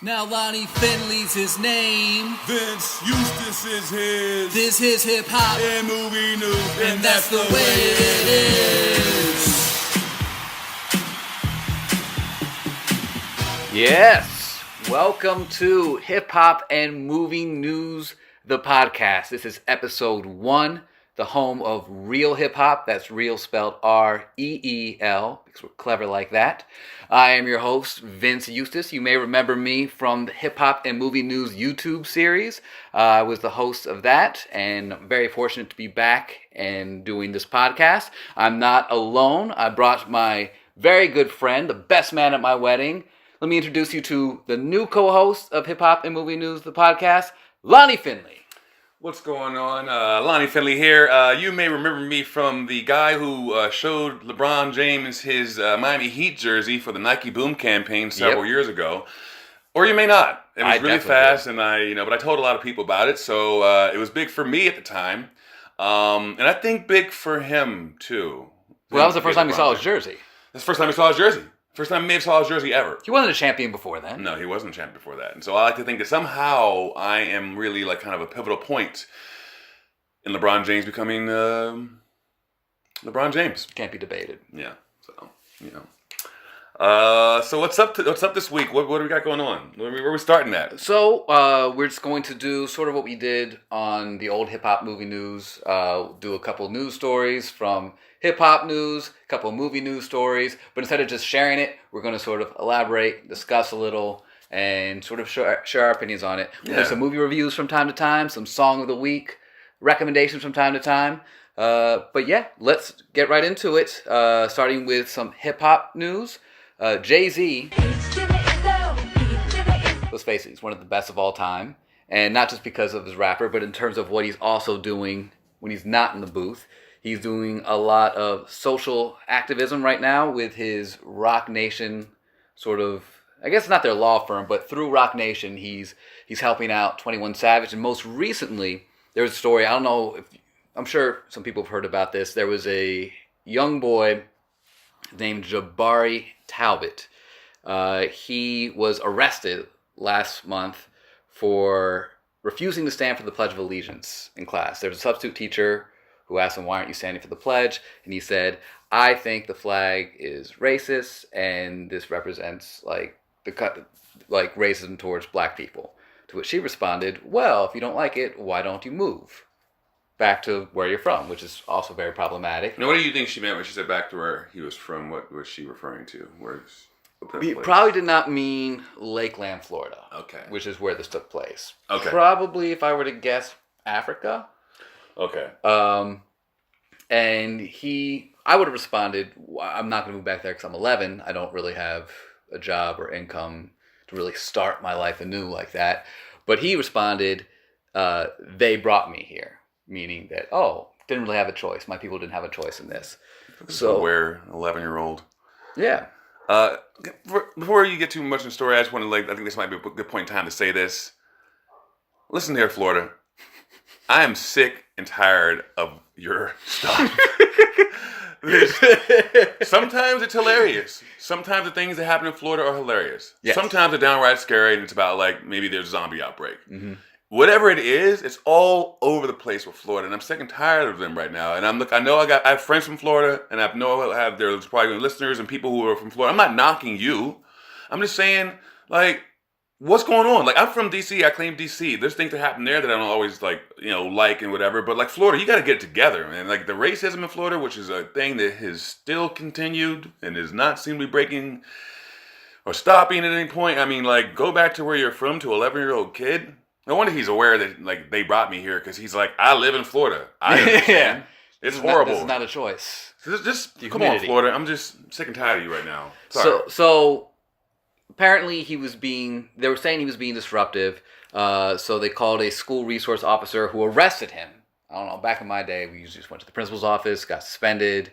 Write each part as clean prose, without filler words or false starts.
Now Lonnie Finley's his name. Vince Eustace is his. This is hip hop and movie news, and that's the way it is. Yes, welcome to Hip Hop and Movie News, the podcast. This is episode 1, the home of real hip hop. That's real spelled R-E-E-L, because we're clever like that. I am your host, Vince Eustace. You may remember me from the Hip Hop and Movie News YouTube series. I was the host of that, and I'm very fortunate to be back and doing this podcast. I'm not alone. I brought my very good friend, the best man at my wedding. Let me introduce you to the new co-host of Hip Hop and Movie News, the podcast, Lonnie Finley. What's going on? Lonnie Finley here. You may remember me from the guy who showed LeBron James his Miami Heat jersey for the Nike Boom campaign several years ago. Or you may not. It was really fast, and but I told a lot of people about it, so it was big for me at the time. And I think big for him, too. Well, that was the first time he saw his jersey. That's the first time he saw his jersey. First time he may have saw his jersey ever. He wasn't a champion before then. No, he wasn't a champion before that. And so I like to think that somehow I am really like kind of a pivotal point in LeBron James becoming LeBron James. Can't be debated. Yeah. So, so what's up this week? What do we got going on? Where are we starting at? So we're just going to do sort of what we did on the old hip hop movie news. Do a couple news stories from hip hop news, a couple movie news stories. But instead of just sharing it, we're going to sort of elaborate, discuss a little, and sort of share our opinions on it. We'll do some movie reviews from time to time, some song of the week recommendations from time to time. But yeah, let's get right into it. Starting with some hip hop news. Jay-Z, let's face it, he's one of the best of all time. And not just because of his rapper, but in terms of what he's also doing when he's not in the booth. He's doing a lot of social activism right now with his Rock Nation sort of, I guess not their law firm, but through Rock Nation, he's helping out 21 Savage. And most recently, there was a story, I'm sure some people have heard about this. There was a young boy named Jabari Talbot. He was arrested last month for refusing to stand for the Pledge of Allegiance in class. There was a substitute teacher who asked him, "Why aren't you standing for the pledge?" And he said, "I think the flag is racist, and this represents racism towards black people." To which she responded, "Well, if you don't like it, why don't you move back to where you're from?" Which is also very problematic. Now, what do you think she meant when she said back to where he was from? What was she referring to? He probably did not mean Lakeland, Florida. Okay. Which is where this took place. Okay. Probably, if I were to guess, Africa. Okay. And I would have responded, "I'm not going to move back there because I'm 11. I don't really have a job or income to really start my life anew like that." But he responded, "They brought me here." Meaning that, didn't really have a choice. My people didn't have a choice in this. So where 11-year-old. Yeah. Before you get too much in the story, I just want to I think this might be a good point in time to say this. Listen here, Florida. I am sick and tired of your stuff. Sometimes it's hilarious. Sometimes the things that happen in Florida are hilarious. Yes. Sometimes they're downright scary, and it's about maybe there's a zombie outbreak. Mm-hmm. Whatever it is, it's all over the place with Florida, and I'm sick and tired of them right now. And I have friends from Florida, and there's probably listeners and people who are from Florida. I'm not knocking you. I'm just saying, what's going on? I'm from DC. I claim DC. There's things that happen there that I don't always like and whatever. But Florida, you got to get it together, man. The racism in Florida, which is a thing that has still continued and is not seem to be breaking or stopping at any point. I mean, go back to where you're from to 11-year-old kid. No wonder he's aware that they brought me here because he's I live in Florida. I understand. It's horrible. This is not a choice. Just come on, Florida. I'm just sick and tired of you right now. Sorry. So apparently they were saying he was being disruptive. So they called a school resource officer who arrested him. I don't know. Back in my day, we usually just went to the principal's office, got suspended,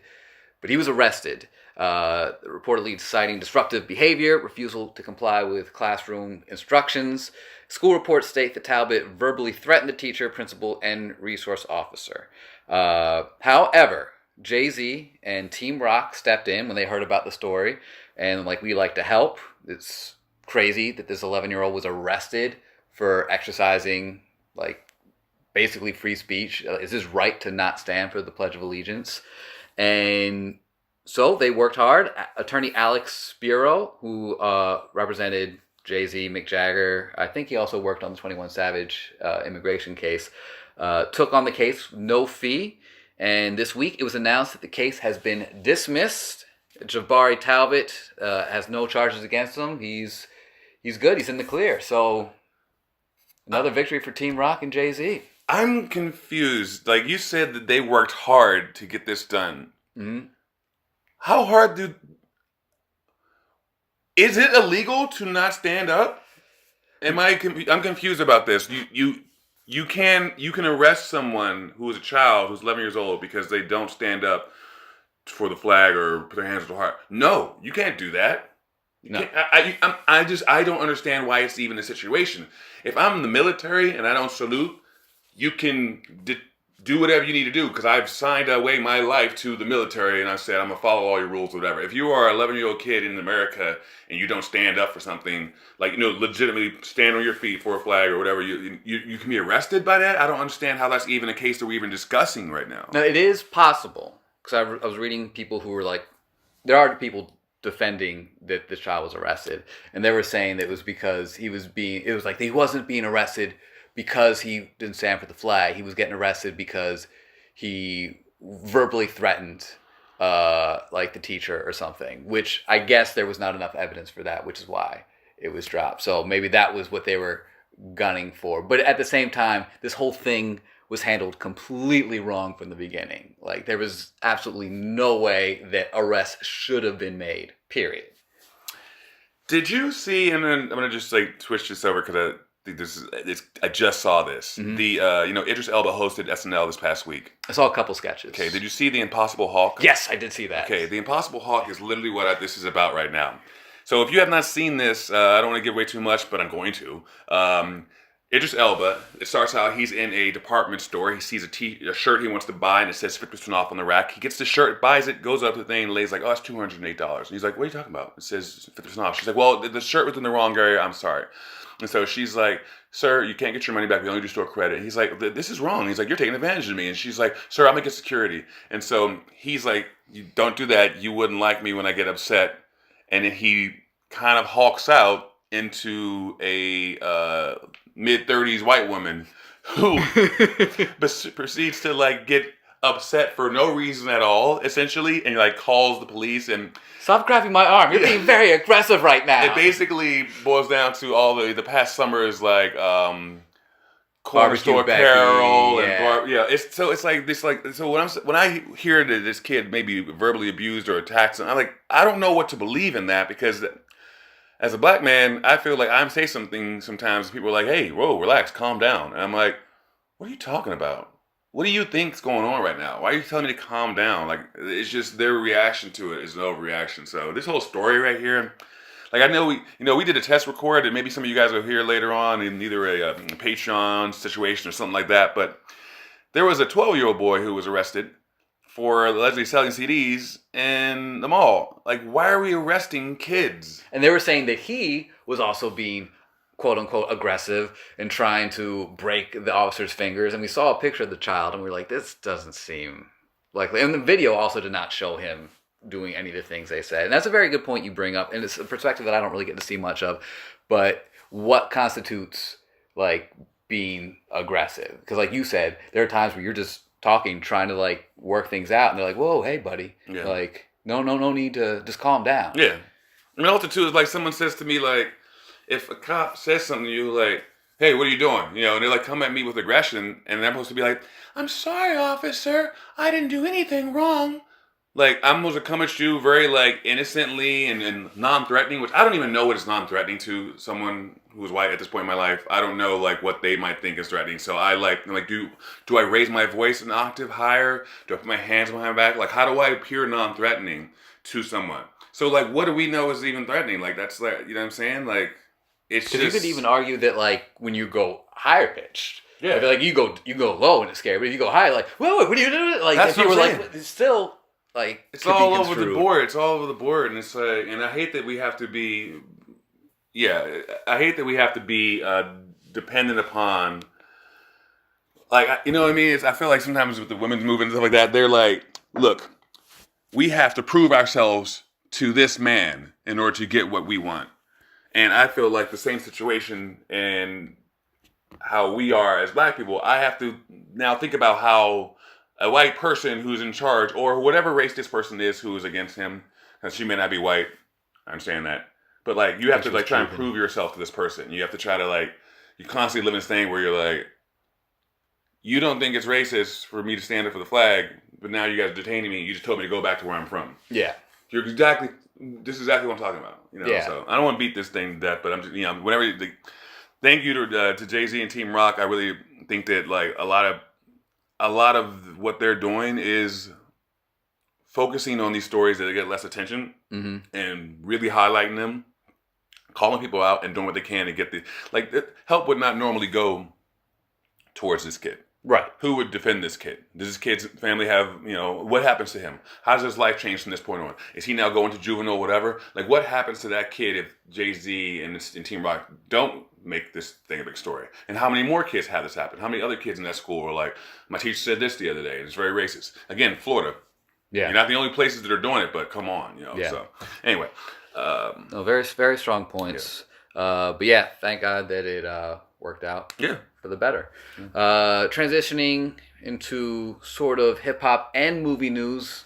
but he was arrested. Reportedly citing disruptive behavior, refusal to comply with classroom instructions. School reports state that Talbot verbally threatened the teacher, principal, and resource officer. However, Jay-Z and Team Rock stepped in when they heard about the story, and we like to help. It's crazy that this 11-year-old was arrested for exercising, like, basically free speech. It's his right to not stand for the Pledge of Allegiance. And so they worked hard. Attorney Alex Spiro, who represented Jay-Z, Mick Jagger, I think he also worked on the 21 Savage immigration case, took on the case, no fee. And this week it was announced that the case has been dismissed. Jabari Talbot has no charges against him. He's good. He's in the clear. So another victory for Team Rock and Jay-Z. I'm confused. Like, you said that they worked hard to get this done. Mm-hmm. How hard is it illegal to not stand up? I'm confused about this. You can arrest someone who is a child who's 11 years old because they don't stand up for the flag or put their hands to the heart. No, you can't do that. No. I don't understand why it's even a situation. If I'm in the military and I don't salute, you can do whatever you need to do, because I've signed away my life to the military and I said I'm going to follow all your rules or whatever. If you are an 11-year-old kid in America and you don't stand up for something, like, legitimately stand on your feet for a flag or whatever, you can be arrested by that? I don't understand how that's even a case that we're even discussing right now. No, it is possible, because I was reading people who were like, there are people defending that this child was arrested, and they were saying that it was because he wasn't being arrested because he didn't stand for the flag. He was getting arrested because he verbally threatened like the teacher or something, which I guess there was not enough evidence for that, which is why it was dropped. So maybe that was what they were gunning for. But at the same time, this whole thing was handled completely wrong from the beginning. Like, there was absolutely no way that arrests should have been made, period. Did you see, and then I'm going to just switch this over because I just saw this. Mm-hmm. The Idris Elba hosted SNL this past week. I saw a couple sketches. Okay, did you see The Impossible Hulk? Yes, I did see that. Okay, The Impossible Hulk is literally what this is about right now. So if you have not seen this, I don't want to give away too much, but I'm going to. Idris Elba, it starts out, he's in a department store. He sees a shirt he wants to buy, and it says 50% off on the rack. He gets the shirt, buys it, goes up to the thing, and lays like, oh, it's $208. And he's like, what are you talking about? It says 50% off. She's like, well, the shirt was in the wrong area. I'm sorry. And so she's like, sir, you can't get your money back. We only do store credit. And he's like, this is wrong. He's like, you're taking advantage of me. And she's like, sir, I'll make it security. And so he's like, you don't do that. You wouldn't like me when I get upset. And then he kind of hulks out into a mid-30s white woman who proceeds to get upset for no reason at all, essentially, and calls the police and... Stop grabbing my arm. You're being very aggressive right now. It basically boils down to all the past summers, corner store Carol and so when I hear that this kid may be verbally abused or attacked, I'm like, I don't know what to believe in that, because as a black man, I feel like I'm saying something sometimes. People are like, hey, whoa, relax, calm down. And I'm like, what are you talking about? What do you think's going on right now? Why are you telling me to calm down? It's just their reaction to it is an overreaction. So this whole story right here, I know we did a test record, and maybe some of you guys will hear later on in either a Patreon situation or something like that. But there was a 12-year-old boy who was arrested for allegedly selling CDs in the mall. Why are we arresting kids? And they were saying that he was also being, quote unquote, aggressive and trying to break the officer's fingers. And we saw a picture of the child, and we were like, this doesn't seem likely. And the video also did not show him doing any of the things they said. And that's a very good point you bring up. And it's a perspective that I don't really get to see much of. But what constitutes being aggressive? Because like you said, there are times where you're just talking, trying to work things out, and they're like, whoa, hey buddy. Yeah. No need to, just calm down. Yeah. I mean, also too is someone says to me, if a cop says something to you, hey, what are you doing? And they come at me with aggression, and they're supposed to be like, I'm sorry, officer, I didn't do anything wrong. I'm supposed to come at you very innocently and non-threatening, which I don't even know what is non-threatening to someone who is white at this point in my life. I don't know what they might think is threatening. So I'm do I raise my voice an octave higher? Do I put my hands behind my back? How do I appear non-threatening to someone? So what do we know is even threatening? That's you know what I'm saying? It's just... you could even argue that when you go higher pitched, yeah, you go low and it's scary, but if you go high, whoa, what are you doing? That's what I'm saying. It's still it's all over the board. It's all over the board, and it's and I hate that we have to be yeah, I hate that we have to be dependent upon, like, you know what I mean? I feel like sometimes with the women's movement and stuff like that, they're like, look, we have to prove ourselves to this man in order to get what we want. And I feel like the same situation and how we are as black people, I have to now think about how a white person who's in charge, or whatever race this person is who is against him, because she may not be white, I understand that. But like, you have to like try and prove yourself to this person. You have to try to like, you constantly live in this thing where you're like, you don't think it's racist for me to stand up for the flag, but now you guys are detaining me. You just told me to go back to where I'm from. Yeah. This is exactly what I'm talking about. You know, Yeah. So I don't want to beat this thing to death, but I'm just, you know, whenever, thank you to Jay-Z and Team Rock. I really think that like a lot of what they're doing is focusing on these stories that get less attention and really highlighting them, calling people out and doing what they can to get help would not normally go towards this kid. Right. Who would defend this kid? Does this kid's family have, you know, what happens to him? How does his life change from this point on? Is he now going to juvenile, whatever? Like, what happens to that kid if Jay-Z and Team Rock don't make this thing a big story? And how many more kids have this happen? How many other kids in that school were like, my teacher said this the other day, and it's very racist? Again, Florida. Yeah. You're not the only places that are doing it, but come on, you know. Yeah. So, anyway. No, very, very strong points. Yeah. But yeah, thank God that it worked out. Yeah. For the better. Transitioning into sort of hip hop and movie news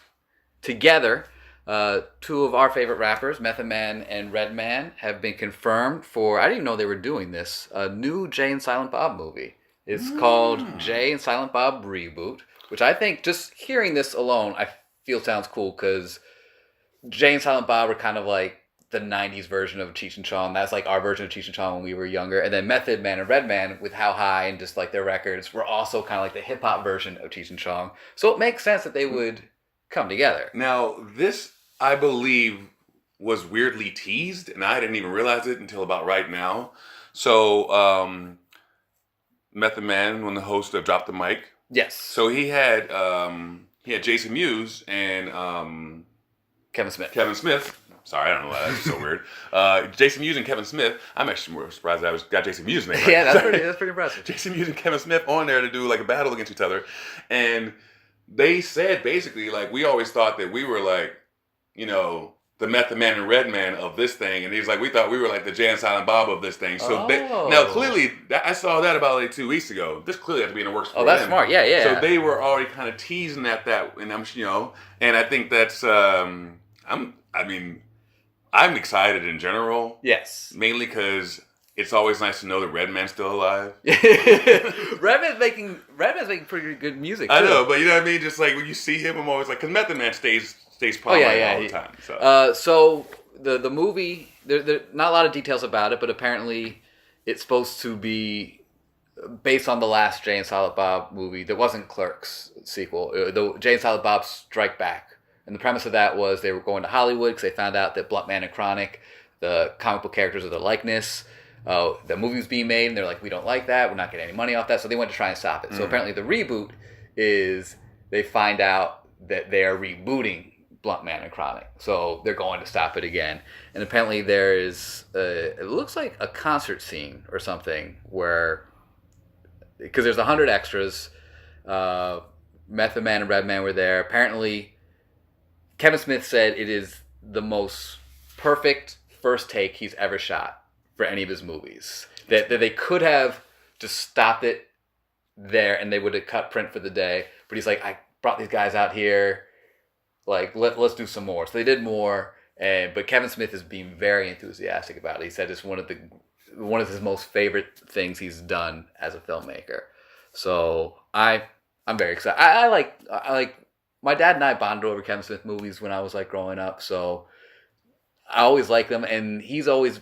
together, two of our favorite rappers, Method Man and Redman, have been confirmed for, I didn't even know they were doing this, a new Jay and Silent Bob movie. It's called Jay and Silent Bob Reboot, which I think just hearing this alone, I feel sounds cool because Jay and Silent Bob were kind of like the 90s version of Cheech and Chong. That's like our version of Cheech and Chong when we were younger. And then Method Man and Redman with How High and just like their records were also kind of like the hip hop version of Cheech and Chong. So it makes sense that they would come together. Now, this, I believe, was weirdly teased, and I didn't even realize it until about right now. So, Method Man, when the host of Drop the Mic. Yes. So he had Jason Mewes and Kevin Smith. Sorry, I don't know why that's so weird. Jason Mewes and Kevin Smith. I'm actually more surprised I got Jason Mewes' name right. Yeah, that's pretty impressive. Jason Mewes and Kevin Smith on there to do like a battle against each other. And they said basically, like, we always thought that we were like, you know, the Method Man and Redman of this thing. And he's like, we thought we were like the Jay and Silent Bob of this thing. So now clearly, I saw that about like 2 weeks ago. This clearly had to be in the works for them. Oh, that's smart. Yeah. So they were already kind of teasing at that. And I'm, you know, and I think that's, I'm excited in general. Yes. Mainly because it's always nice to know that Redman's still alive. Redman's making pretty good music, too. I know, but you know what I mean? Just like when you see him, I'm always like, because Method Man stays prominent all the time. So the movie, there not a lot of details about it, but apparently it's supposed to be based on the last Jay and Silent Bob movie. There wasn't Clerks sequel. The Jay and Silent Bob Strike Back. And the premise of that was they were going to Hollywood because they found out that Blunt Man and Chronic, the comic book characters of their likeness, the movie was being made, and they're like, we don't like that, we're not getting any money off that, so they went to try and stop it. So apparently the reboot is they find out that they are rebooting Blunt Man and Chronic, so they're going to stop it again. And apparently there is, it looks like a concert scene or something where, because there's 100 extras, Method Man and Redman were there. Apparently Kevin Smith said it is the most perfect first take he's ever shot for any of his movies. That they could have just stopped it there and they would have cut print for the day. But he's like, I brought these guys out here. Like, let's do some more. So they did more. But Kevin Smith is being very enthusiastic about it. He said it's one of his most favorite things he's done as a filmmaker. So I'm very excited. I like. My dad and I bonded over Kevin Smith movies when I was like growing up, so I always liked them, and he's always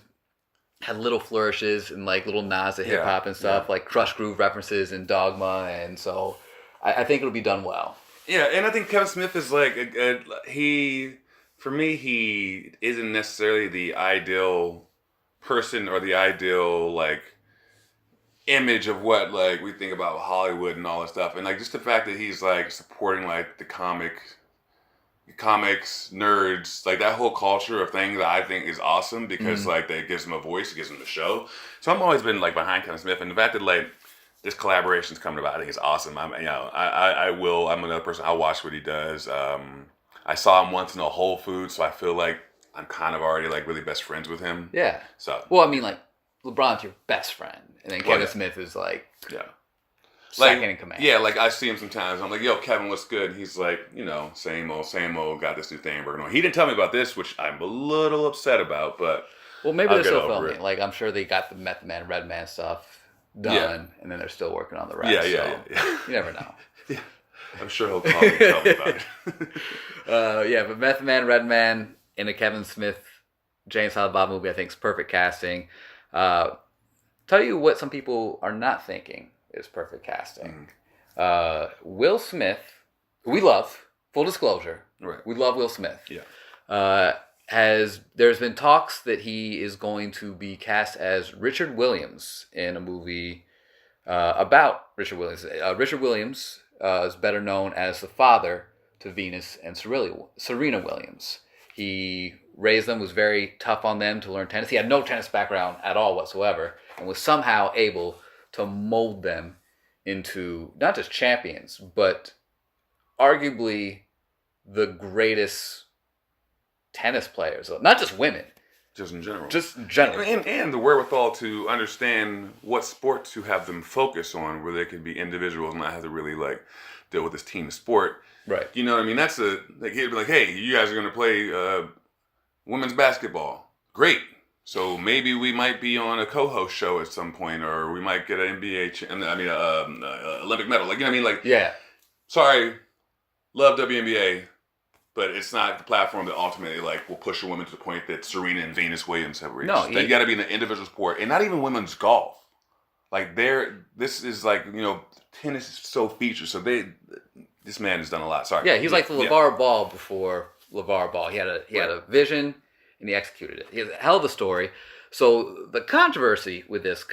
had little flourishes and like little nods to hip hop and stuff, like Crush Groove references and Dogma, and so I think it'll be done well. Yeah, and I think Kevin Smith is like for me, he isn't necessarily the ideal person or the ideal like image of what like we think about Hollywood and all that stuff, and like just the fact that he's like supporting like the comic comics, nerds, like that whole culture of things that I think is awesome because like that gives them a voice, it gives them a show. So I've always been like behind Kevin Smith, and the fact that like this collaboration's coming about, I think it's awesome. I'm another person. I'll watch what he does. I saw him once in a Whole Foods, so I feel like I'm kind of already like really best friends with him. Yeah. So well, I mean, like LeBron's your best friend, and then Kevin Smith is like second in command. Yeah, like I see him sometimes. I'm like, yo, Kevin, what's good? And he's like, same old. Got this new thing working on. He didn't tell me about this, which I'm a little upset about, but well, maybe they're still filming. Like I'm sure they got the Man Redman stuff done, and then they're still working on the rest. Yeah. You never know. Yeah. I'm sure he'll call me and tell me about it. But Method Man, Redman in a Kevin Smith, James Silent Bob movie, I think is perfect casting. Tell you what some people are not thinking is perfect casting. Will Smith, we love, full disclosure, right? We love Will Smith. Yeah. There's been talks that he is going to be cast as Richard Williams in a movie about Richard Williams. Richard Williams is better known as the father to Venus and Serena Williams. He raised them, was very tough on them to learn tennis. He had no tennis background at all whatsoever, and was somehow able to mold them into not just champions, but arguably the greatest tennis players. Not just women. Just in general. And the wherewithal to understand what sport to have them focus on, where they can be individuals and not have to really like deal with this team sport. Right. You know what I mean? That's he'd be like, hey, you guys are going to play women's basketball. Great. So maybe we might be on a co-host show at some point, or we might get an Olympic medal. Like, you know what I mean? Like, yeah. Sorry, love WNBA. But it's not the platform that ultimately like will push a woman to the point that Serena and Venus Williams have reached. No, you got to be in an individual sport, and not even women's golf. Like this is like tennis is so featured. So this man has done a lot. Sorry. Yeah, he's like the LeVar Ball before LeVar Ball. He had a vision and he executed it. He has a hell of a story. So the controversy with this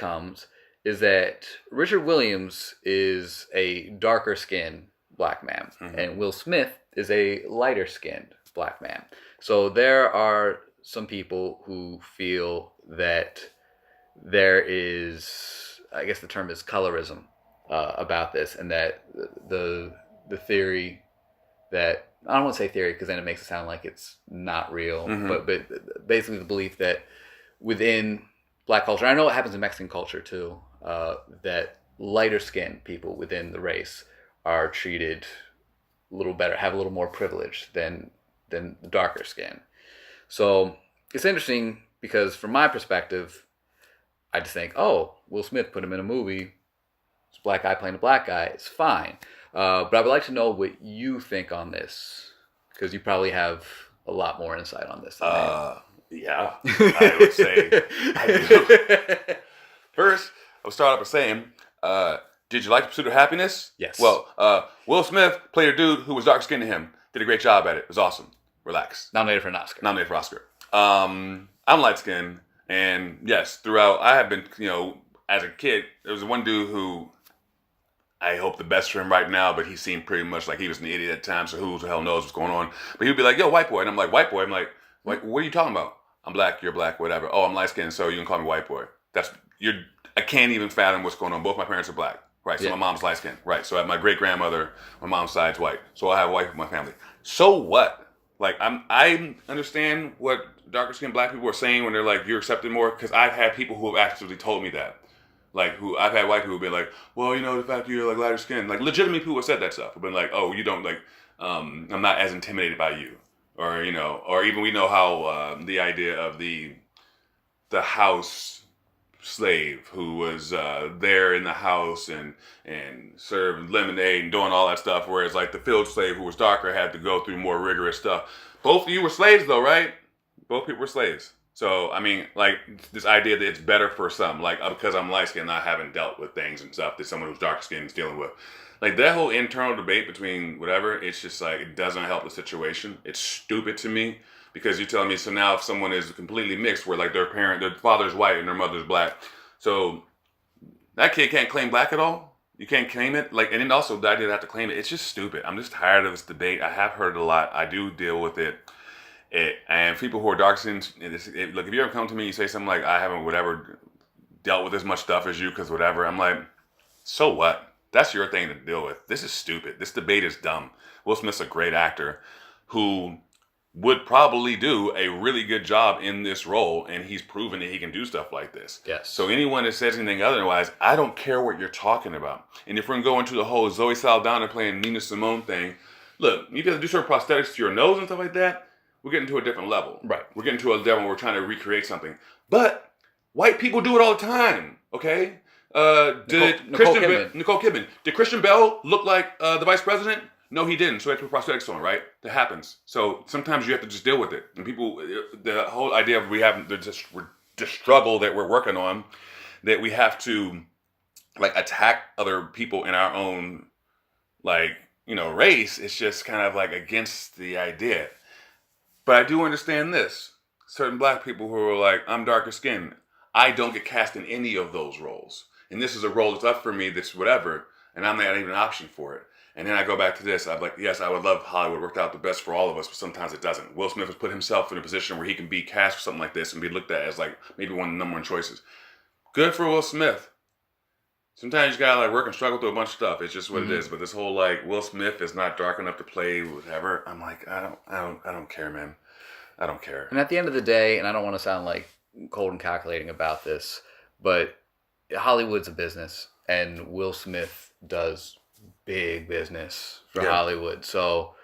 is that Richard Williams is a darker skinned black man, and Will Smith is a lighter skinned black man. So there are some people who feel that there is, I guess the term is colorism about this, and that the theory that, I don't want to say theory because then it makes it sound like it's not real, but basically the belief that within black culture, I know it happens in Mexican culture too, that lighter skinned people within the race are treated a little better, have a little more privilege than the darker skin. So it's interesting because from my perspective, I just think, oh, Will Smith, put him in a movie, it's a black guy playing a black guy, it's fine. But I would like to know what you think on this, because you probably have a lot more insight on this than I am. Yeah, I would say I do. First, I'll start off by saying, did you like The Pursuit of Happiness? Yes. Well, Will Smith played a dude who was dark skinned to him. Did a great job at it. It was awesome. Relax. Nominated for an Oscar. I'm light skinned, and yes, throughout I have been, as a kid, there was one dude who I hope the best for him right now, but he seemed pretty much like he was an idiot at times, so who the hell knows what's going on. But he would be like, yo, white boy. And I'm like, white boy? I'm like, what are you talking about? I'm black, you're black, whatever. Oh, I'm light skinned, so you can call me white boy. I can't even fathom what's going on. Both my parents are black. Right, so my mom's light skinned. Right, so my great grandmother, my mom's side's white. So I have a white in my family. So what? Like I understand what darker skinned black people are saying when they're like, you're accepted more, because I've had people who have actually told me that. Like I've had white people who have been like, well, the fact you're like lighter skinned, like legitimate people have said that stuff. Have been like, oh, you don't like, I'm not as intimidated by you, or or even we know how the idea of the house slave who was there in the house and served lemonade and doing all that stuff, whereas like the field slave who was darker had to go through more rigorous stuff. Both of you were slaves though, right? Both people were slaves. So I mean, like this idea that it's better for some, like because I'm light skinned, I haven't dealt with things and stuff that someone who's dark skinned is dealing with. Like that whole internal debate between whatever, it's just like it doesn't help the situation. It's stupid to me. Because you're telling me, so now if someone is completely mixed, where like their father's white and their mother's black, so that kid can't claim black at all? You can't claim it. Like, and then also the idea that I have to claim it. It's just stupid. I'm just tired of this debate. I have heard it a lot. I do deal with it. And people who are dark skinned, look, if you ever come to me and you say something like, I haven't whatever dealt with as much stuff as you because whatever, I'm like, so what? That's your thing to deal with. This is stupid. This debate is dumb. Will Smith's a great actor who would probably do a really good job in this role, and he's proven that he can do stuff like this. Yes. So anyone that says anything otherwise, I don't care what you're talking about. And if we're going to go into the whole Zoe Saldana playing Nina Simone thing, look, you have to do certain prosthetics to your nose and stuff like that, we're getting to a different level. Right. We're getting to a level where we're trying to recreate something. But white people do it all the time, okay? Nicole Kidman. Did Christian Bell look like the vice president? No, he didn't. So he had to put prosthetics on, right? That happens. So sometimes you have to just deal with it. And people, the whole idea of we have the struggle that we're working on, that we have to like attack other people in our own race, it's just kind of like against the idea. But I do understand this. Certain black people who are like, I'm darker skinned. I don't get cast in any of those roles. And this is a role that's up for me, that's whatever, and I'm not even an option for it. And then I go back to this. I'm like, yes, I would love Hollywood worked out the best for all of us, but sometimes it doesn't. Will Smith has put himself in a position where he can be cast for something like this and be looked at as like maybe one of the number one choices. Good for Will Smith. Sometimes you just gotta like work and struggle through a bunch of stuff. It's just what it is. But this whole like Will Smith is not dark enough to play whatever. I'm like, I don't care, man. I don't care. And at the end of the day, and I don't want to sound like cold and calculating about this, but Hollywood's a business, and Will Smith does big business for Hollywood. So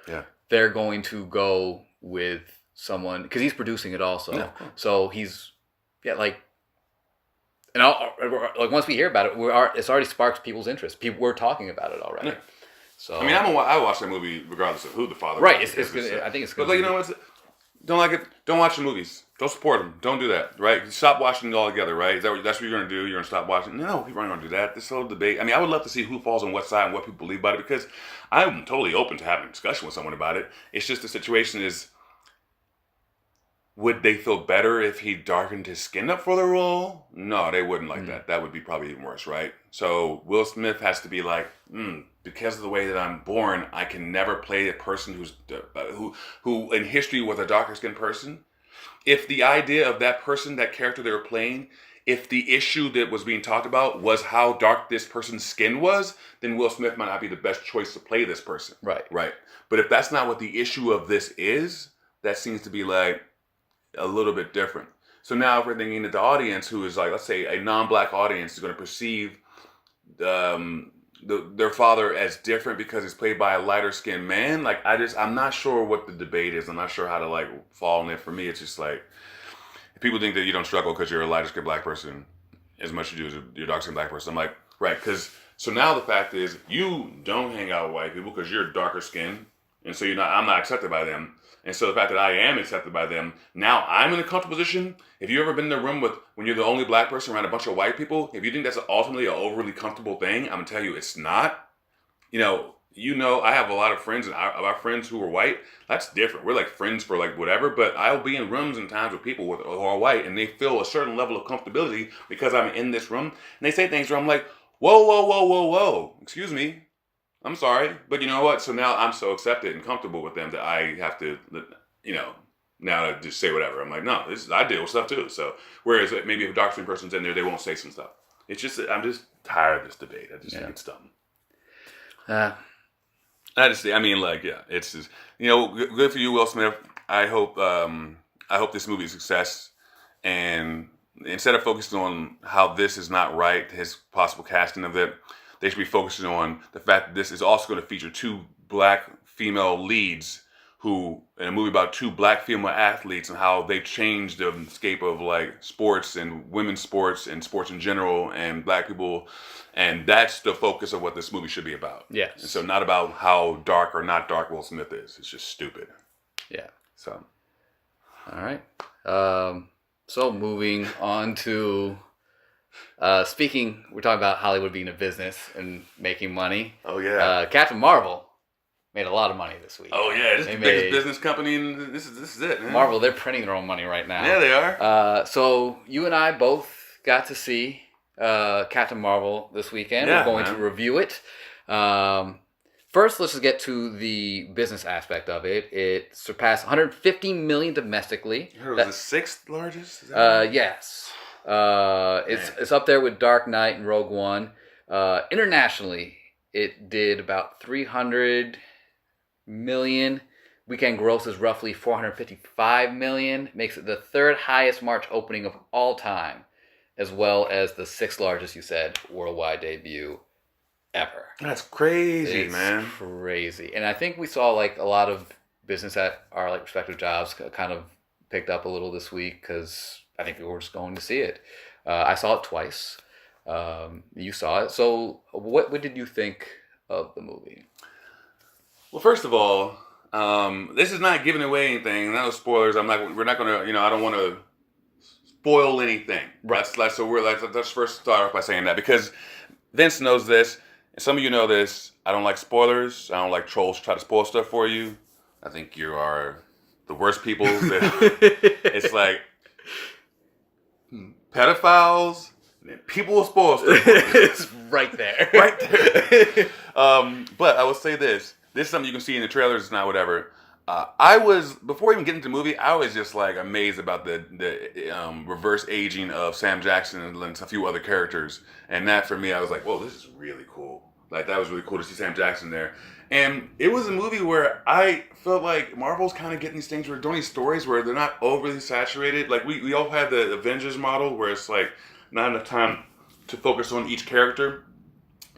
they're going to go with someone, because he's producing it also. Yeah, cool. So he's, like once we hear about it, it's already sparked people's interest. We're talking about it already. Yeah. So I mean, I watch that movie regardless of who the father. Right. It's good. I think it's good. But like, you know what? Don't like it. Don't watch the movies. Don't support them. Don't do that. Right? Stop watching it all together. Right? That's what you're gonna do. You're gonna stop watching. No, people aren't gonna do that. This whole debate. I mean, I would love to see who falls on what side and what people believe about it, because I'm totally open to having a discussion with someone about it. It's just the situation is, would they feel better if he darkened his skin up for the role? No, they wouldn't like that. That would be probably even worse, right? So Will Smith has to be like, because of the way that I'm born, I can never play a person who in history was a darker skinned person. If the idea of that person, that character they were playing, if the issue that was being talked about was how dark this person's skin was, then Will Smith might not be the best choice to play this person. Right. Right. But if that's not what the issue of this is, that seems to be like a little bit different. So now if we're thinking that the audience, who is like, let's say a non-black audience, is going to perceive their father as different because he's played by a lighter skinned man, like I'm not sure what the debate is. I'm not sure how to like fall in it. For me, it's just like, if people think that you don't struggle because you're a lighter skinned black person as much as you do as you're a dark skinned black person, I'm like, right, because so now the fact is you don't hang out with white people because you're darker skinned, and so I'm not accepted by them. And so the fact that I am accepted by them, now I'm in a comfortable position. If you've ever been in a room when you're the only black person around a bunch of white people, if you think that's ultimately an overly comfortable thing, I'm going to tell you it's not. I have a lot of friends, and our friends who are white, that's different. We're like friends for like whatever, but I'll be in rooms and times with people who are white, and they feel a certain level of comfortability because I'm in this room. And they say things where I'm like, whoa, excuse me. I'm sorry, but you know what? So now I'm so accepted and comfortable with them that I have to, now to just say whatever. I'm like, no, I deal with stuff too. So whereas maybe if a dark skinned person's in there, they won't say some stuff. It's just, I'm just tired of this debate. I just think it's dumb. It's just, good for you, Will Smith. I hope this movie is a success. And instead of focusing on how this is not right, his possible casting of it, they should be focusing on the fact that this is also going to feature two black female leads who, in a movie about two black female athletes and how they changed the scape of like sports and women's sports and sports in general and black people. And that's the focus of what this movie should be about. Yes. And so not about how dark or not dark Will Smith is. It's just stupid. Yeah. So. All right. So moving on to... we're talking about Hollywood being a business and making money. Oh yeah. Captain Marvel made a lot of money this week. Oh yeah, this is the biggest business company, and this is it. Man. Marvel, they're printing their own money right now. Yeah, they are. So you and I both got to see Captain Marvel this weekend. Yeah, We're going man. to review it. First, let's just get to the business aspect of it. It surpassed 150 million domestically. I heard it was the sixth largest. Is that right? Yes. It's Man. it's up there with Dark Knight and Rogue One. Internationally, it did about 300 million. Weekend gross is roughly 455 million. Makes it the third highest March opening of all time, as well as the sixth largest, you said, worldwide debut ever. That's crazy, It's man. crazy. And I think we saw like a lot of business at our like respective jobs kind of picked up a little this week because I think we were just going to see it. I saw it twice. You saw it. So what did you think of the movie? Well, first of all, this is not giving away anything. No spoilers. We're not gonna. I don't want to spoil anything. Right. Let's first start off by saying that because Vince knows this, and some of you know this. I don't like spoilers. I don't like trolls try to spoil stuff for you. I think you are the worst people. It's like pedophiles. And people will spoil stuff. It's right there. Right there. But I will say this. This is something you can see in the trailers. It's not whatever. I was, before even getting to the movie, I was just like amazed about the reverse aging of Sam Jackson and a few other characters. And that for me, I was like, whoa, this is really cool. Like, that was really cool to see Sam Jackson there. And it was a movie where I felt like Marvel's kind of getting these things where they're doing these stories where they're not overly saturated. Like, we all had the Avengers model where it's like not enough time to focus on each character.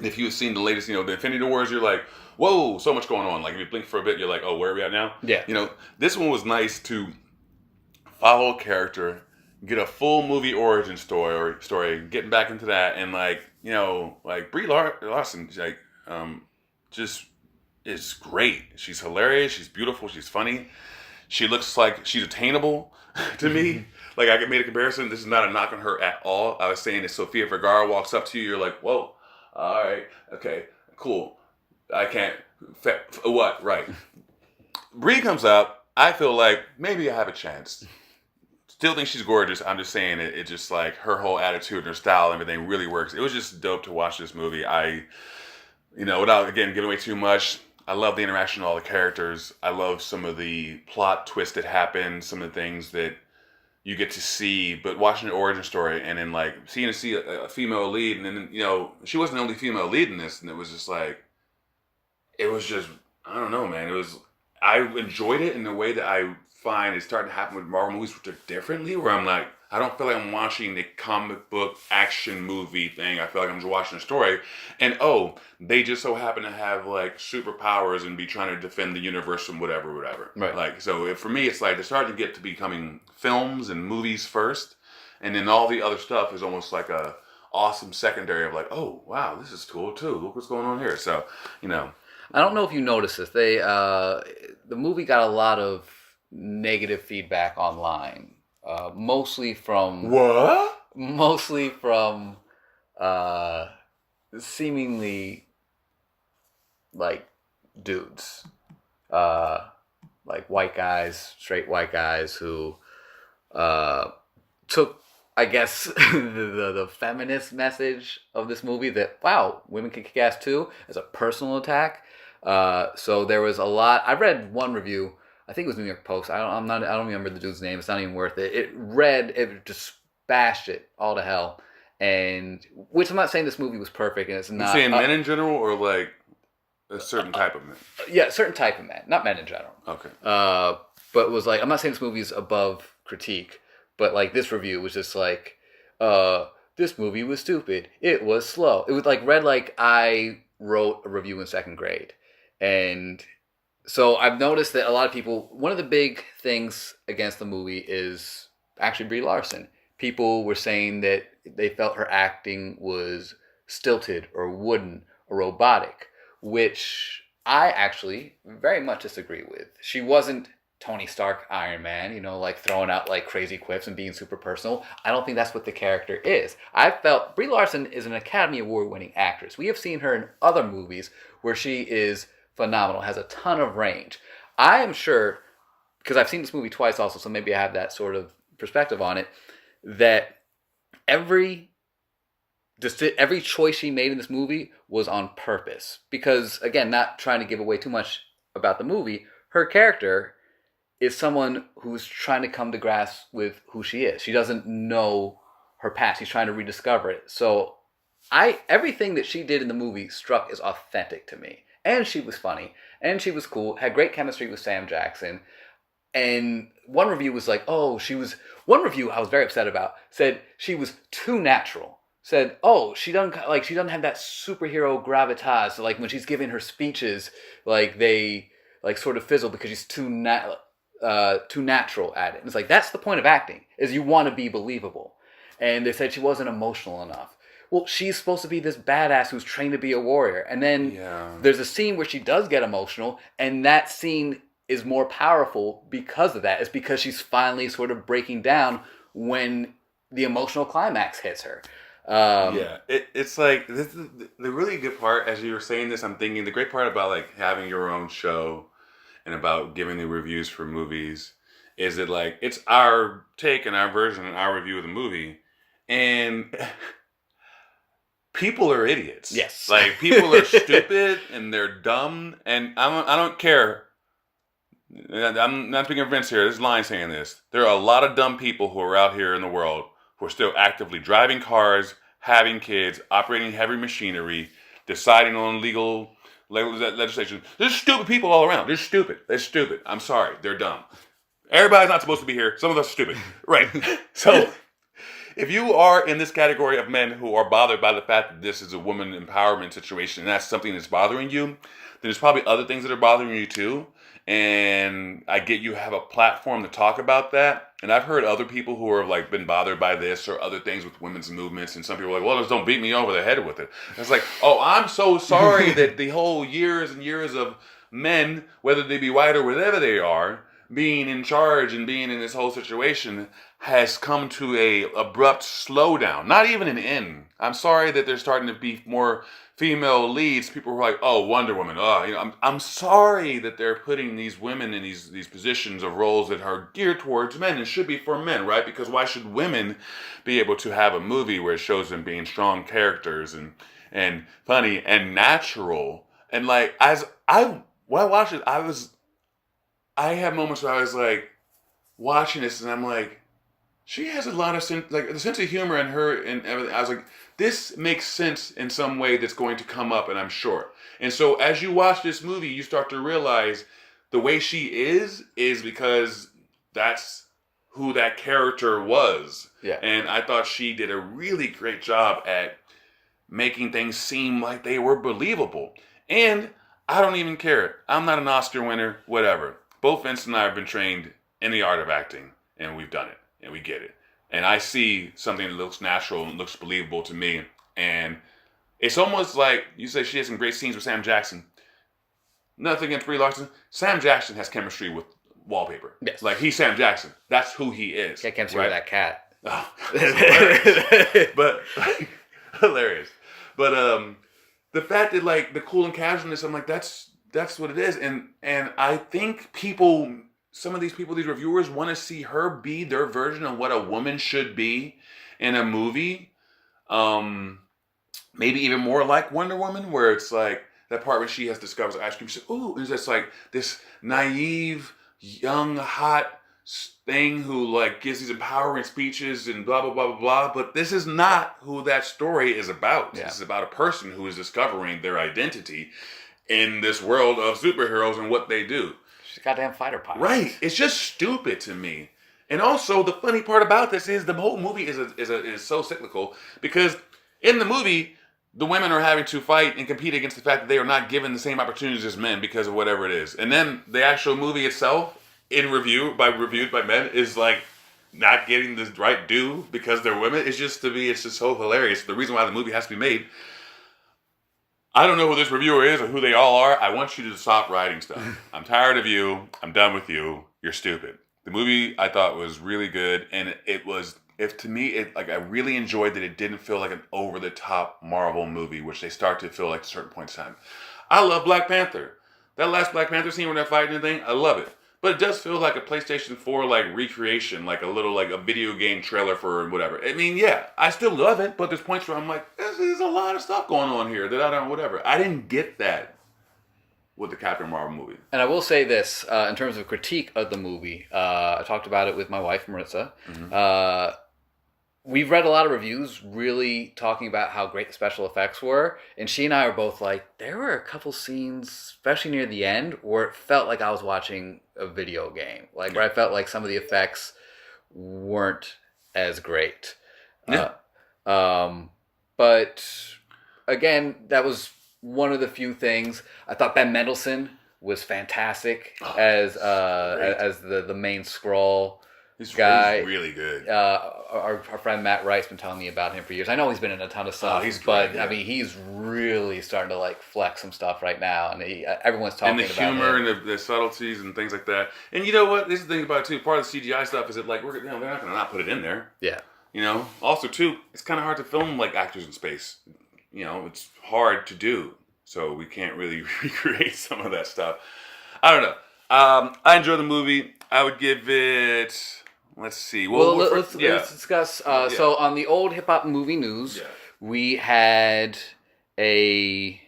If you've seen the latest, the Infinity Wars, you're like, whoa, so much going on. Like, if you blink for a bit, you're like, oh, where are we at now? Yeah. This one was nice to follow a character, get a full movie origin story, getting back into that, and like Brie Larson, like, just is great. She's hilarious. She's beautiful. She's funny. She looks like she's attainable to me. Like, I made a comparison. This is not a knock on her at all. I was saying if Sofia Vergara walks up to you, you're like, whoa, all right, okay, cool. I can't, what, right. Brie comes up, I feel like maybe I have a chance. Still think she's gorgeous. I'm just saying it just like her whole attitude and her style and everything really works. It was just dope to watch this movie. Without, again, giving away too much, I love the interaction of all the characters. I love some of the plot twists that happen, some of the things that you get to see, but watching the origin story and then like seeing a female lead, and then she wasn't the only female lead in this, and it was just like, it was just, I don't know, man. I enjoyed it in the way that I find is starting to happen with Marvel movies, which are differently, where I'm like, I don't feel like I'm watching a comic book action movie thing. I feel like I'm just watching a story. And they just so happen to have like superpowers and be trying to defend the universe from whatever. Right. Like, so for me, it's like they're starting to get to becoming films and movies first. And then all the other stuff is almost like a awesome secondary of like, oh, wow, this is cool too. Look what's going on here. So, I don't know if you noticed this. The movie got a lot of negative feedback online. Mostly from seemingly like dudes, like white guys, straight white guys who took, I guess, the feminist message of this movie that, wow, women can kick ass too, as a personal attack. So there was a lot. I read one review. I think it was New York Post. I don't remember the dude's name. It's not even worth it. It just bashed it all to hell. And which I'm not saying this movie was perfect, and it's not. You saying men in general, or like a certain type of men? Yeah, certain type of men, not men in general. Okay. But it was like, I'm not saying this movie is above critique, but like this review was just like, this movie was stupid. It was slow. It was like read like I wrote a review in second grade, and. So I've noticed that a lot of people, one of the big things against the movie is actually Brie Larson. People were saying that they felt her acting was stilted or wooden or robotic, which I actually very much disagree with. She wasn't Tony Stark Iron Man, like throwing out like crazy quips and being super personal. I don't think that's what the character is. I felt Brie Larson is an Academy Award winning actress. We have seen her in other movies where she is phenomenal, has a ton of range. I am sure, because I've seen this movie twice also, so maybe I have that sort of perspective on it, that every every choice she made in this movie was on purpose. Because again, not trying to give away too much about the movie, her character is someone who's trying to come to grasp with who she is. She doesn't know her past. She's trying to rediscover it. So everything that she did in the movie struck as authentic to me. And she was funny. And she was cool. Had great chemistry with Sam Jackson. And one review was like, one review I was very upset about said she was too natural. Said, she doesn't have that superhero gravitas. So like when she's giving her speeches, like they like sort of fizzle because she's too natural at it. And it's like, that's the point of acting, is you want to be believable. And they said she wasn't emotional enough. Well, she's supposed to be this badass who's trained to be a warrior. And then there's a scene where she does get emotional, and that scene is more powerful because of that. It's because she's finally sort of breaking down when the emotional climax hits her. It's like, this is the really good part. As you were saying this, I'm thinking the great part about like having your own show and about giving the reviews for movies is that like it's our take and our version and our review of the movie, and people are idiots. Yes, like people are stupid and they're dumb, and I don't care. I'm not speaking of Vince here. There's line saying this. There are a lot of dumb people who are out here in the world who are still actively driving cars, having kids, operating heavy machinery, deciding on legal legislation. There's stupid people all around. They're stupid. I'm sorry. They're dumb. Everybody's not supposed to be here. Some of us are stupid. Right. So if you are in this category of men who are bothered by the fact that this is a woman empowerment situation and that's something that's bothering you, then there's probably other things that are bothering you too. And I get you have a platform to talk about that. And I've heard other people who have like been bothered by this or other things with women's movements. And some people are like, well, just don't beat me over the head with it. And it's like, oh, I'm so sorry that the whole years and years of men, whether they be white or whatever they are, being in charge and being in this whole situation has come to a abrupt slowdown. Not even an end. I'm sorry that there's starting to be more female leads. People were like, oh, Wonder Woman. Oh, I'm sorry that they're putting these women in these positions of roles that are geared towards men and should be for men, right? Because why should women be able to have a movie where it shows them being strong characters and funny and natural? And like, when I watched it, I had moments where I was like watching this and I'm like, she has a lot of sense, like the sense of humor in her and everything. I was like, this makes sense in some way that's going to come up, and I'm sure. And so as you watch this movie, you start to realize the way she is because that's who that character was. Yeah. And I thought she did a really great job at making things seem like they were believable. And I don't even care. I'm not an Oscar winner, whatever. Both Vince and I have been trained in the art of acting, and we've done it. And we get it. And I see something that looks natural and looks believable to me. And it's almost like, you say she has some great scenes with Sam Jackson. Nothing against Brie Larson. Sam Jackson has chemistry with wallpaper. Yes. Like, he's Sam Jackson. That's who he is. Yeah, chemistry with that cat. Oh, hilarious. But, hilarious. But the fact that, like, the cool and casualness, I'm like, that's what it is. And I think some of these people, these reviewers, want to see her be their version of what a woman should be in a movie. Maybe even more like Wonder Woman, where it's like that part when she has discovered ice cream. She's like, ooh, it's just like this naive, young, hot thing who like gives these empowering speeches and blah, blah, blah, blah, blah. But this is not who that story is about. Yeah. This is about a person who is discovering their identity in this world of superheroes and what they do. She's a goddamn fighter pilot. Right. It's just stupid to me. And also, the funny part about this is the whole movie is so cyclical because in the movie, the women are having to fight and compete against the fact that they are not given the same opportunities as men because of whatever it is. And then the actual movie itself, reviewed by men, is like not getting the right due because they're women. It's just so hilarious. The reason why the movie has to be made. I don't know who this reviewer is or who they all are. I want you to stop writing stuff. I'm tired of you. I'm done with you. You're stupid. The movie I thought was really good, and I really enjoyed that it didn't feel like an over-the-top Marvel movie, which they start to feel like at certain points in time. I love Black Panther. That last Black Panther scene when they're fighting and thing, I love it. But it does feel like a PlayStation 4 like recreation, like a little like a video game trailer for whatever. I mean, yeah, I still love it, but there's points where I'm like, there's a lot of stuff going on here that I don't whatever. I didn't get that with the Captain Marvel movie. And I will say this, in terms of critique of the movie, I talked about it with my wife, Maritza. We've read a lot of reviews really talking about how great the special effects were. And she and I are both like, there were a couple scenes, especially near the end, where it felt like I was watching a video game. Like, where I felt like some of the effects weren't as great. Yeah. But, again, that was one of the few things. I thought Ben Mendelsohn was fantastic as the main Skrull guy. He's really good. Our friend Matt Wright's been telling me about him for years. I know he's been in a ton of stuff, he's great, but yeah. I mean, he's really starting to like flex some stuff right now, and everyone's talking about and the humor him. and the subtleties and things like that. And you know what? This is the thing about it too. Part of the CGI stuff is that like they're not going to not put it in there. Yeah. You know. Also too, it's kind of hard to film like actors in space. You know, it's hard to do, so we can't really recreate some of that stuff. I don't know. I enjoy the movie. I would give it. Let's see. Well, let's discuss. So on the old hip hop movie news, we had a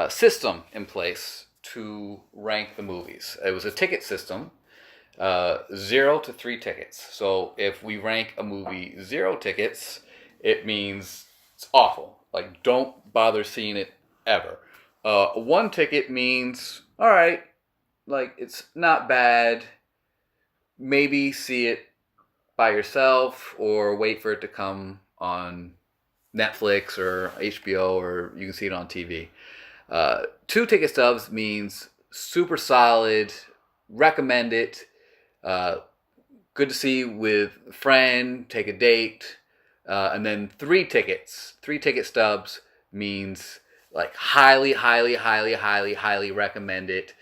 system in place to rank the movies. It was a ticket system, 0 to 3 tickets. So if we rank a movie 0 tickets, it means it's awful. Like, don't bother seeing it ever. 1 ticket means, all right, like, it's not bad. Maybe see it by yourself or wait for it to come on Netflix or HBO, or you can see it on TV. 2 ticket stubs means super solid, recommend it, good to see with a friend, take a date. And then 3 ticket stubs means like highly, highly, highly, highly, highly recommend it.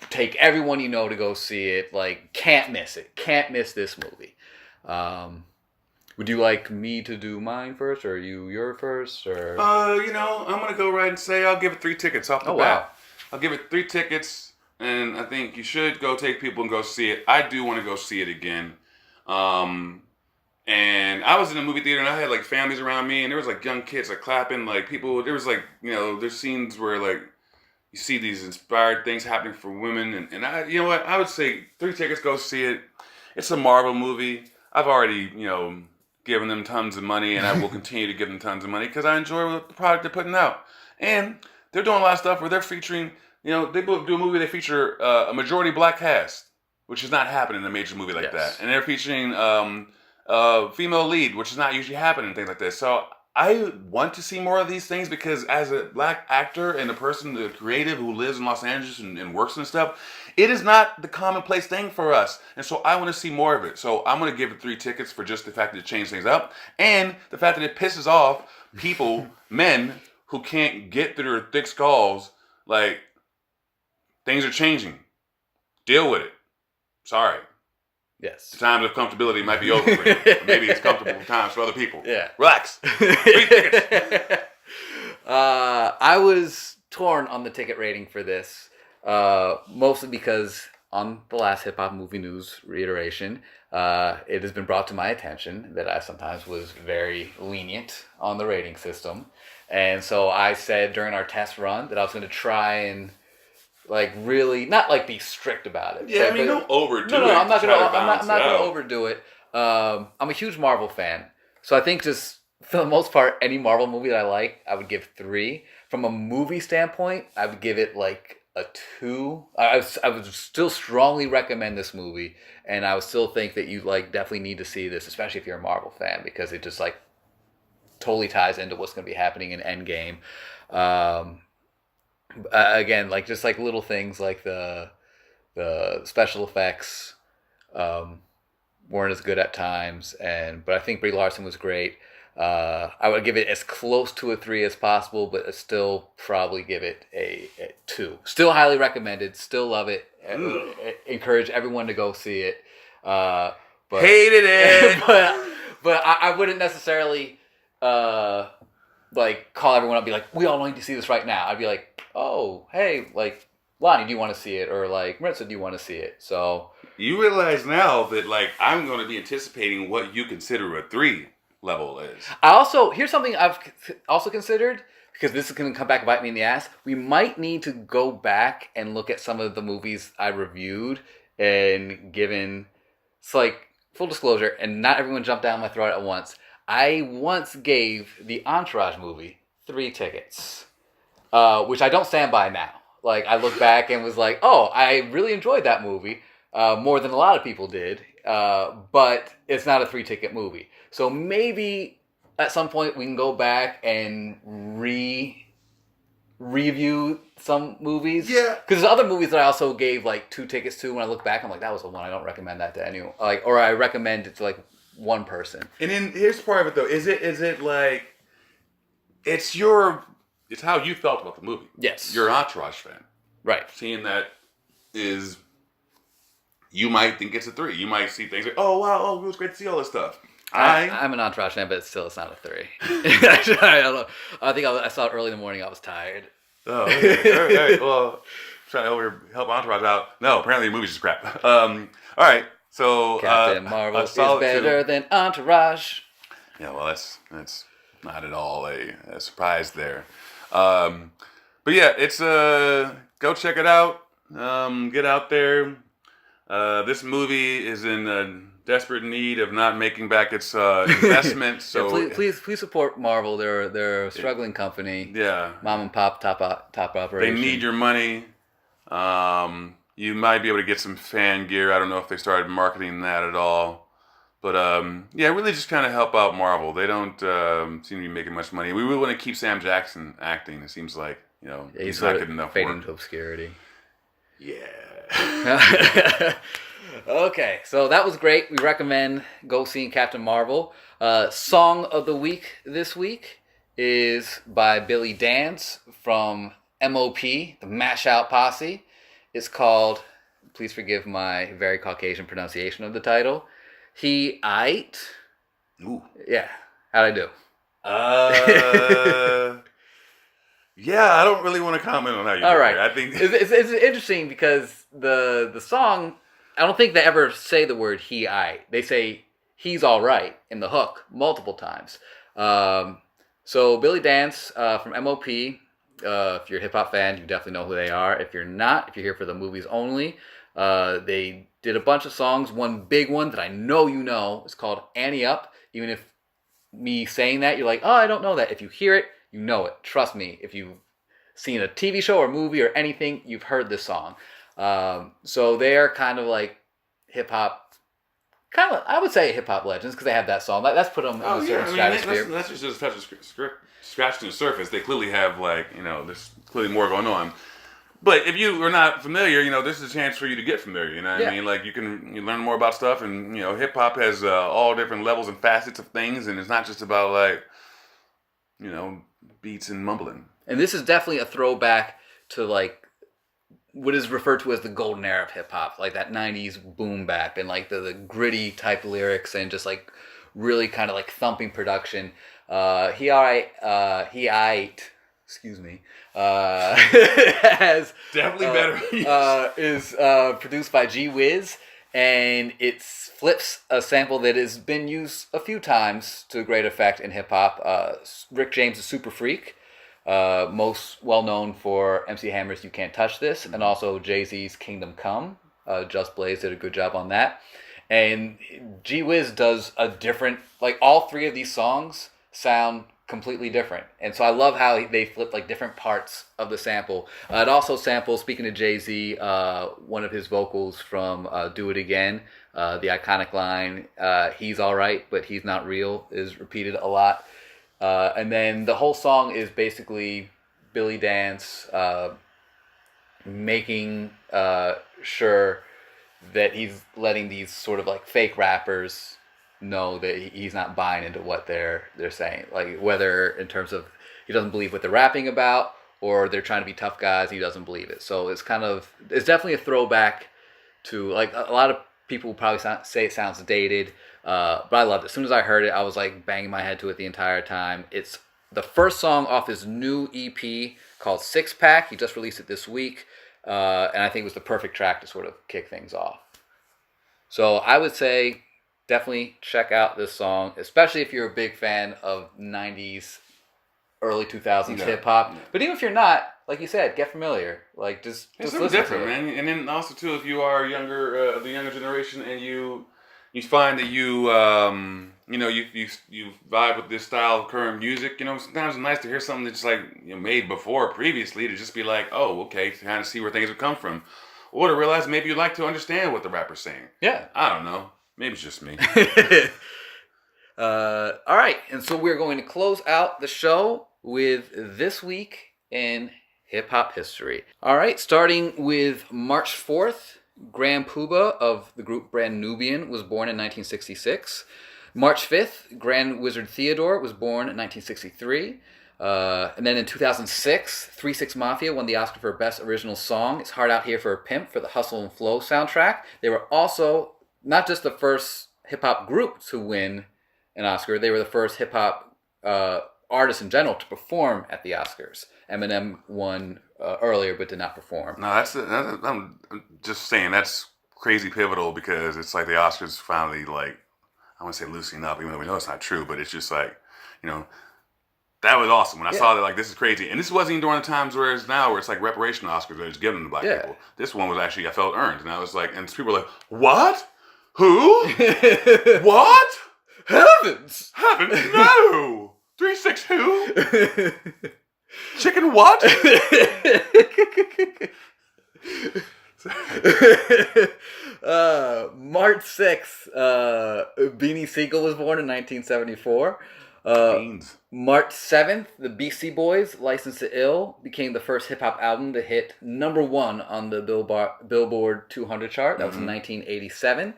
Take everyone you know to go see it. Like, can't miss it. Can't miss this movie. Would you like me to do mine first, or your first, or? You know, I'm gonna go right and say I'll give it 3 tickets off the bat. Wow. I'll give it 3 tickets, and I think you should go take people and go see it. I do want to go see it again. And I was in a movie theater and I had like families around me, and there was like young kids like clapping, like people. There was like, you know, there's scenes where like you see these inspired things happening for women, and I, you know what, I would say 3 tickets, go see it. It's a Marvel movie. I've already, you know, given them tons of money, and I will continue to give them tons of money because I enjoy the product they're putting out. And they're doing a lot of stuff where they're featuring, you know, they do a movie, they feature a majority black cast, which is not happening in a major movie like that. And they're featuring female lead, which is not usually happening in things like this. So I want to see more of these things because as a black actor and a person, the creative who lives in Los Angeles and works and stuff, it is not the commonplace thing for us. And so I want to see more of it. So I'm going to give it 3 tickets for just the fact that it changed things up and the fact that it pisses off people, men, who can't get through their thick skulls. Like, things are changing. Deal with it. Sorry. Yes. The times of comfortability might be over for you. Maybe it's comfortable times for other people. Yeah. Relax. 3 tickets. I was torn on the ticket rating for this, mostly because on the last Hip Hop Movie News reiteration, it has been brought to my attention that I sometimes was very lenient on the rating system. And so I said during our test run that I was going to try and like really not like be strict about it. Yeah, I mean, don't overdo it. No, I'm not gonna overdo it. I'm a huge Marvel fan, so I think just for the most part, any Marvel movie that I like, I would give 3. From a movie standpoint, I would give it like a 2. I would still strongly recommend this movie, and I would still think that you like definitely need to see this, especially if you're a Marvel fan, because it just like totally ties into what's going to be happening in Endgame. Again, like just like little things like the special effects weren't as good at times, but I think Brie Larson was great. I would give it as close to a 3 as possible, but I'd still probably give it a 2. Still highly recommended. Still love it. Encourage everyone to go see it. But hated it. but I wouldn't necessarily like call everyone up and be like, we all need to see this right now. I'd be like, oh, hey, like, Lonnie, do you want to see it? Or like, Maritza, do you want to see it? So You realize now that like I'm going to be anticipating what you consider a 3 level is. here's something I've also considered, because this is going to come back and bite me in the ass. We might need to go back and look at some of the movies I reviewed, and it's like, full disclosure, and not everyone jump down my throat at once. I once gave the Entourage movie 3 tickets, which I don't stand by now. Like, I look back and was like, oh, I really enjoyed that movie, more than a lot of people did, but it's not a 3-ticket movie. So maybe at some point we can go back and review some movies. Yeah. Because there's other movies that I also gave like 2 tickets to. When I look back, I'm like, that was the one. I don't recommend that to anyone. Like, or I recommend it to like one person. And then here's part of it though. Is it like it's how you felt about the movie? Yes. You're an Entourage fan. Right. Seeing that is, you might think it's a 3. You might see things like, oh wow, oh it was great to see all this stuff. I'm an Entourage fan, but still, it's not a 3. I don't know. I think I saw it early in the morning. I was tired. Oh, okay. All right. Well, trying to help Entourage out. No, apparently the movie's just crap. All right. So Captain Marvel is better than Entourage. Yeah, well, that's not at all a surprise there. But yeah, it's go check it out. Get out there. This movie is in desperate need of not making back its investment. So yeah, please support Marvel. They're a struggling company. Yeah, mom and pop top operation. They need your money. You might be able to get some fan gear. I don't know if they started marketing that at all. But yeah, really just kind of help out Marvel. They don't seem to be making much money. We really want to keep Sam Jackson acting. It seems like, he's not good enough fading work. Into obscurity. Yeah. Okay, so that was great. We recommend go seeing Captain Marvel. Song of the week this week is by Billy Danze from MOP, the Mash Out Posse. It's called, please forgive my very Caucasian pronunciation of the title, Aight. Ooh. Yeah, how'd I do? Yeah, I don't really want to comment on how you do. All right. I think it's interesting because the song, I don't think they ever say the word Aight. They say he's all right in the hook multiple times. So Billy Danze from MOP, if you're a hip hop fan, you definitely know who they are. If you're not, if you're here for the movies only, they did a bunch of songs. One big one that I know you know is called Annie Up. Even if me saying that, you're like, oh, I don't know that. If you hear it, you know it. Trust me. If you've seen a TV show or movie or anything, you've heard this song. So they're kind of like hip hop, I would say hip hop legends, because they have that song. That's put them in a certain stratosphere. That's just scratching the surface. They clearly have there's clearly more going on. But if you are not familiar, this is a chance for you to get familiar. You know what I mean? Like you learn more about stuff, and hip hop has all different levels and facets of things, and it's not just about beats and mumbling. And this is definitely a throwback to like what is referred to as the golden era of hip hop, like that '90s boom bap and like the gritty type lyrics and just like really kind of like thumping production. Aight, excuse me, has definitely better. Is produced by G Wiz, and it flips a sample that has been used a few times to great effect in hip hop. Rick James' Super Freak, most well known for MC Hammer's "You Can't Touch This," and also Jay-Z's "Kingdom Come." Just Blaze did a good job on that, and G Wiz does a different. Like all 3 of these songs sound completely different, and so I love how they flip like different parts of the sample. It also samples, speaking of Jay-Z, one of his vocals from "Do It Again." The iconic line, "He's all right, but he's not real," is repeated a lot. And then the whole song is basically Billy Danze making sure that he's letting these sort of like fake rappers know that he's not buying into what they're saying. Like whether in terms of he doesn't believe what they're rapping about, or they're trying to be tough guys, he doesn't believe it. So it's definitely a throwback to like a lot of people will probably say it sounds dated, but I loved it. As soon as I heard it, I was like banging my head to it the entire time. It's the first song off his new EP called Six Pack. He just released it this week. And I think it was the perfect track to sort of kick things off. So I would say definitely check out this song, especially if you're a big fan of 90s, early 2000s hip-hop. Yeah. But even if you're not, like you said, get familiar. Like, just listen different, to it. Man. And then also, too, if you are younger, the younger generation, and you find that you vibe with this style of current music, sometimes it's nice to hear something that's like made before, previously, to just be like, oh, okay, to kind of see where things have come from. Or to realize maybe you'd like to understand what the rapper's saying. Yeah. I don't know. Maybe it's just me. All right. And so we're going to close out the show with This Week in Hip-Hop History. All right. Starting with March 4th, Grand Puba of the group Brand Nubian was born in 1966. March 5th, Grand Wizard Theodore was born in 1963. And then in 2006, 3-6 Mafia won the Oscar for Best Original Song. It's Hard Out Here for a Pimp for the Hustle and Flow soundtrack. They were also not just the first hip-hop group to win an Oscar, they were the first hip-hop artists in general to perform at the Oscars. Eminem won earlier but did not perform. No, I'm just saying that's crazy pivotal, because it's like the Oscars finally, like, I want to say loosening up, even though we know it's not true, but it's just like, that was awesome. When I saw that, like, this is crazy. And this wasn't even during the times where it's now, where it's like reparational Oscars where it's given to black people. This one was actually, I felt earned. And I was like, and people were like, what? Who? What? Heavens! No! 3-6 who? Chicken what? March 6th, Beanie Siegel was born in 1974. March 7th, the Beastie Boys' License to Ill became the first hip-hop album to hit #1 on the Billboard 200 chart. That was in 1987.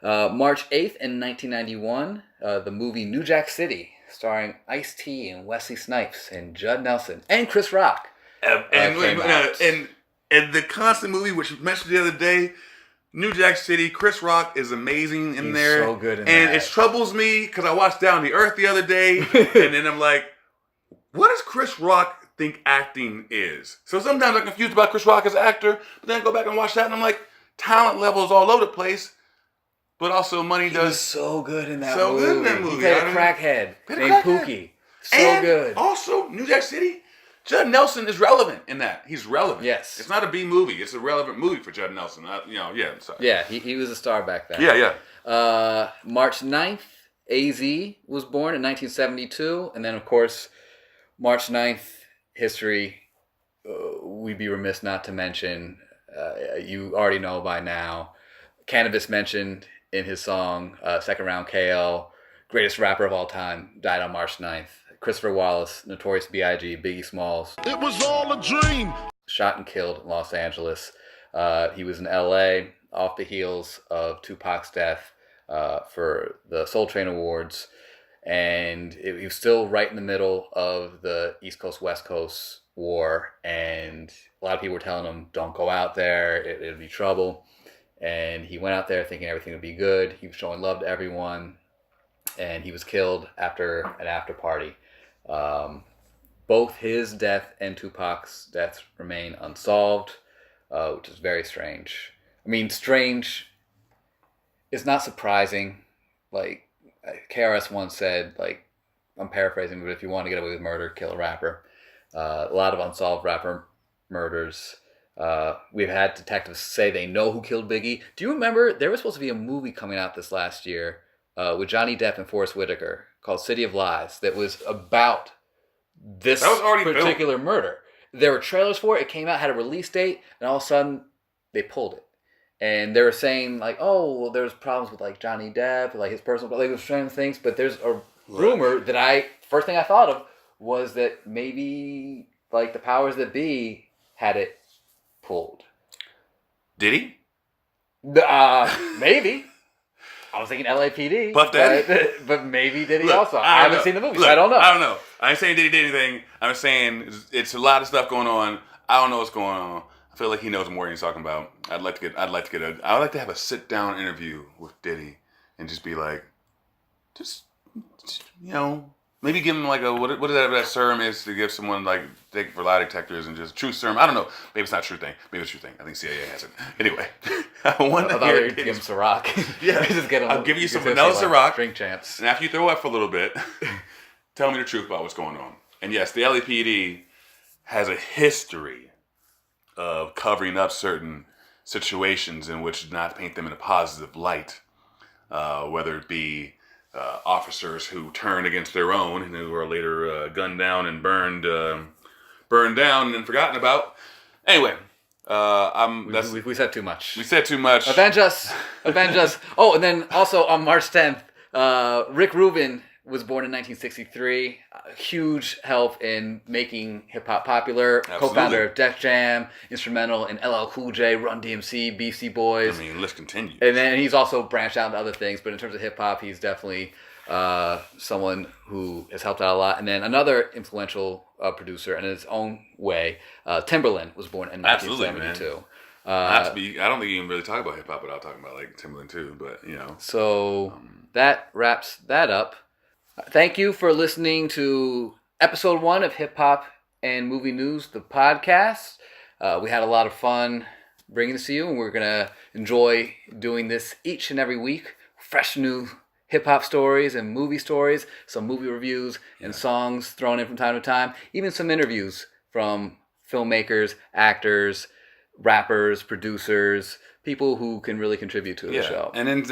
March 8th, in 1991, the movie New Jack City, starring Ice-T and Wesley Snipes and Judd Nelson and Chris Rock. And the constant movie, which was mentioned the other day, New Jack City, Chris Rock is amazing in there. He's so good in and that. It troubles me because I watched Down to Earth the other day, and then I'm like, what does Chris Rock think acting is? So sometimes I'm confused about Chris Rock as an actor, but then I go back and watch that, and I'm like, talent levels all over the place, but also money does. He was so good in that so movie. Good in that movie. He played a crackhead named Pookie. So and good. Also, New Jack City, Judd Nelson is relevant in that. He's relevant. Yes. It's not a B movie. It's a relevant movie for Judd Nelson. I'm sorry. Yeah, he was a star back then. Yeah. March 9th, AZ was born in 1972. And then, of course, March 9th, history, we'd be remiss not to mention, you already know by now, Cannabis mentioned in his song, Second Round KL, greatest rapper of all time, died on March 9th. Christopher Wallace, Notorious B.I.G., Biggie Smalls. It was all a dream. Shot and killed in Los Angeles. He was in L.A. off the heels of Tupac's death for the Soul Train Awards. And he was still right in the middle of the East Coast, West Coast war. And a lot of people were telling him, don't go out there, it'll be trouble. And he went out there thinking everything would be good. He was showing love to everyone. And he was killed after an after party. Both his death and Tupac's death remain unsolved, which is very strange. I mean, strange is not surprising. Like, KRS once said, like, I'm paraphrasing, but if you want to get away with murder, kill a rapper. A lot of unsolved rapper murders. We've had detectives say they know who killed Biggie. Do you remember, there was supposed to be a movie coming out this last year with Johnny Depp and Forrest Whitaker called City of Lies that was about this particular murder. There were trailers for it. It came out, had a release date, and all of a sudden they pulled it. And they were saying like, oh, well, there's problems with like Johnny Depp, like his personal, like strange things. But there's a rumor that first thing I thought of was that maybe like the powers that be had it pulled. Did he? Maybe. I was thinking LAPD. But maybe did he also? I haven't seen the movie, so I don't know. I don't know. I ain't saying did he did anything. I'm saying it's a lot of stuff going on. I don't know what's going on. I feel like he knows more than he's talking about. I would like to have a sit down interview with Diddy and just be like, just Maybe give them like a what is that serum is to give someone like take for lie detectors and just truth serum. I don't know. Maybe it's not true thing. Maybe it's true thing. I think CIA has it. Anyway, I want to hear give them Ciroc. Yeah, just get them, I'll give you some vanilla Ciroc. Drink champs. And after you throw up for a little bit, tell me the truth about what's going on. And yes, the LAPD has a history of covering up certain situations in which not paint them in a positive light, whether it be officers who turned against their own and who were later gunned down and burned down and forgotten about. Anyway, we said too much. We said too much. Avenge us. Oh, and then also on March 10th, Rick Rubin was born in 1963. Huge help in making hip hop popular. Absolutely. Co-founder of Def Jam, instrumental in LL Cool J, Run DMC, Beastie Boys. I mean, let's continue. And then he's also branched out into other things, but in terms of hip hop, he's definitely someone who has helped out a lot. And then another influential producer in his own way, Timbaland, was born in 1972. Absolutely, man. I don't think you can really talk about hip hop without talking about like Timbaland too, but you know. So that wraps that up. Thank you for listening to episode 1 of Hip Hop and Movie News, the podcast. We had a lot of fun bringing this to you, and we're going to enjoy doing this each and every week. Fresh new hip hop stories and movie stories, some movie reviews and songs thrown in from time to time, even some interviews from filmmakers, actors, rappers, producers, people who can really contribute to the show. And then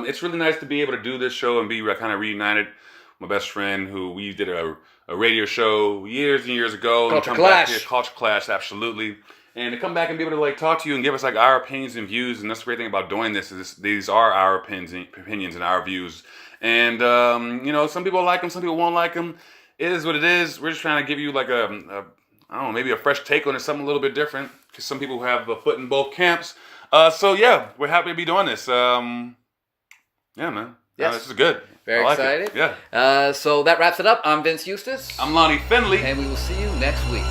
it's really nice to be able to do this show and be kind of reunited. My best friend, who we did a radio show years and years ago. Culture Clash. Culture Clash, absolutely. And to come back and be able to like talk to you and give us like our opinions and views, and that's the great thing about doing this is these are our opinions and our views. And you know, some people like them, some people won't like them. It is what it is. We're just trying to give you like I don't know, maybe a fresh take on it, something a little bit different, because some people have a foot in both camps. So yeah, we're happy to be doing this. Yeah, man. Yes. This is good. Very excited. Yeah. So that wraps it up. I'm Vince Eustace. I'm Lonnie Finley. And we will see you next week.